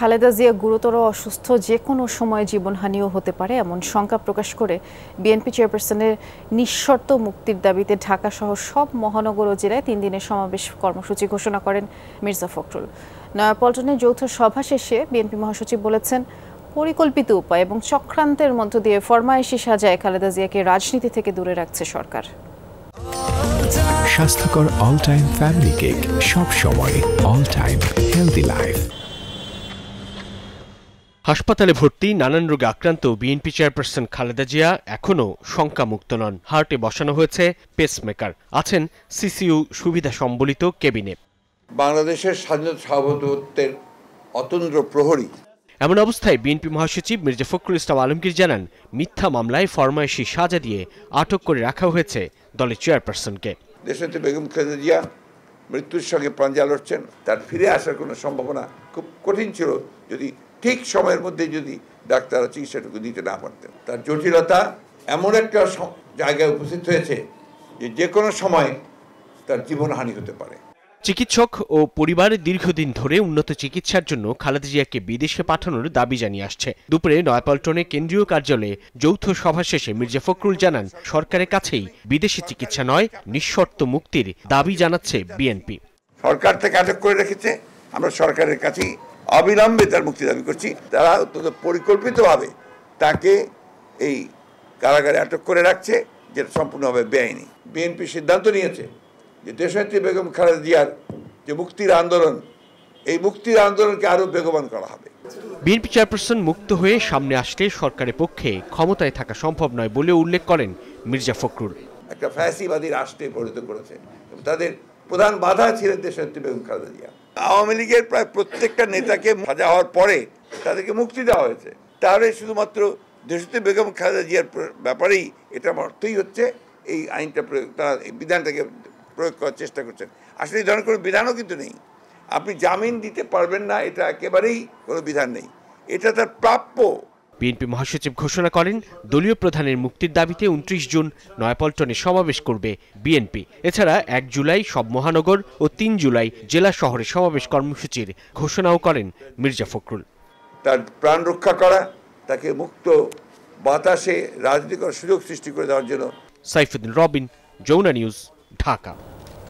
খালেদা জিয়া গুরুতর অসুস্থ, যে কোনো সময় জীবনহানিও হতে পারে এমন শঙ্কা প্রকাশ করে বিএনপি চেয়ারপারসনের নিঃশর্ত মুক্তির দাবিতে ঢাকা সহ সব মহানগর ও জেলায় 3 দিনের সমাবেশ কর্মসূচি ঘোষণা করেন মির্জা ফখরুল। নয়াপল্টনে যৌথ সভা শেষে বিএনপি মহাসচিব বলেছেন, পরিকল্পিত উপায় এবং চক্রান্তের মধ্য দিয়ে ফরমায়েশি সাজায় খালেদা জিয়াকে রাজনীতি থেকে দূরে রাখছে সরকার। স্বাস্থ্যকর অল টাইম ফ্যামিলি কেক, সব সময় অল টাইম হেলদি লাইফ। হাসপাতালে ভর্তি নানান রোগে আক্রান্ত বিএনপি চেয়ারপারসন খালেদা জিয়া এখনও শঙ্কামুক্ত নন। হার্টে বসানো হয়েছে পেসমেকার, আছেন সিসিইউ সুবিধা সম্বলিত কেবিনে। বাংলাদেশের স্বাধীনতা সার্বভৌমত্বের অতন্দ্র প্রহরী। এমন অবস্থায় বিএনপি মহাসচিব মির্জা ফখরুল ইসলাম আলমগীর জানান, মিথ্যা মামলায় ফরমায়েশি সাজা দিয়ে আটক করে রাখা হয়েছে দলের চেয়ারপারসনকে। দেশনেত্রী বেগম খালেদা জিয়া মৃত্যুর সঙ্গে পাঞ্জা লড়ছেন, তার ফিরে আসার কোনো সম্ভাবনা খুব কঠিন ছিল যদি ঠিক সময়ের মধ্যে যদি ডাক্তাররা চিকিৎসাটুকু দিতে না পারতেন। তার জটিলতা এমন একটা জায়গায় উপস্থিত হয়েছে যে কোনো সময় তার জীবনহানি হতে পারে। চিকিৎসক ও পরিবার দীর্ঘদিন ধরে উন্নত চিকিৎসার জন্য খালেদা জিয়াকে বিদেশে পাঠানোর দাবি জানিয়ে আসছে। দুপুরে নয়াপল্টনে কেন্দ্রীয় কার্যালয়ে যৌথ সভা শেষে মির্জা ফখরুল জানান, সরকারের কাছেই বিদেশি চিকিৎসা নয়, নিঃশর্ত মুক্তির দাবি জানাচ্ছে বিএনপি। সরকার থেকে আটক করে রেখেছে, আমরা সরকারের কাছেই অবিলম্বে তার মুক্তি দাবি করছি। তারা অত্যন্ত পরিকল্পিতভাবে তাকে এই কারাগারে আটক করে রাখছে, যেটা সম্পূর্ণভাবে বেআইনি। বিএনপি সিদ্ধান্ত নিয়েছে যে দেশনেত্রী বেগম খালেদা জিয়ার যে মুক্তির আন্দোলন, এই মুক্তির আন্দোলনকে আরো বেগবান করা হবে। বিএনপি চেয়ারপারসন মুক্ত হয়ে সামনে আসলে সরকারের পক্ষে ক্ষমতায় থাকা সম্ভব নয় বলে উল্লেখ করেন মির্জা ফখরুল। একটা ফ্যাসিবাদী রাষ্ট্রে পরিণত করেছে, তাদের প্রধান বাধা ছিলেন দেশনেত্রী বেগম খালেদা জিয়া। আওয়ামী লীগের প্রায় প্রত্যেকটা নেতাকে সাজা হওয়ার পরে তাদেরকে মুক্তি দেওয়া হয়েছে, তাহলে শুধুমাত্র দেশনেত্রী বেগম খালেদা জিয়ার ব্যাপারেই এটা অর্থই হচ্ছে এই আইনটা প্রয়োগ, তারা এই বিধানটাকে প্রয়োগ করার চেষ্টা করছেন। আসলে এই ধরনের কোনো বিধানও কিন্তু নেই, আপনি জামিন দিতে পারবেন না, এটা একেবারেই কোনো বিধান নেই, এটা তার প্রাপ্য। বিএনপি মহাসচিব ঘোষণা করেন, দলীয় প্রধানের মুক্তির দাবিতে 29 জুন নয়াপল্টনে সমাবেশ করবে বিএনপি। এছাড়া 1 জুলাই সব মহানগর ও 3 জুলাই জেলা শহরে সমাবেশ কর্মসূচির ঘোষণাও করেন মির্জা ফখরুল। তার প্রাণ রক্ষা করা, তাকে মুক্ত বাতাসে রাজনীতি করার সুযোগ সৃষ্টি করে দেওয়ার জন্য। সাইফুদ্দিন রবিন, যমুনা নিউজ, ঢাকা।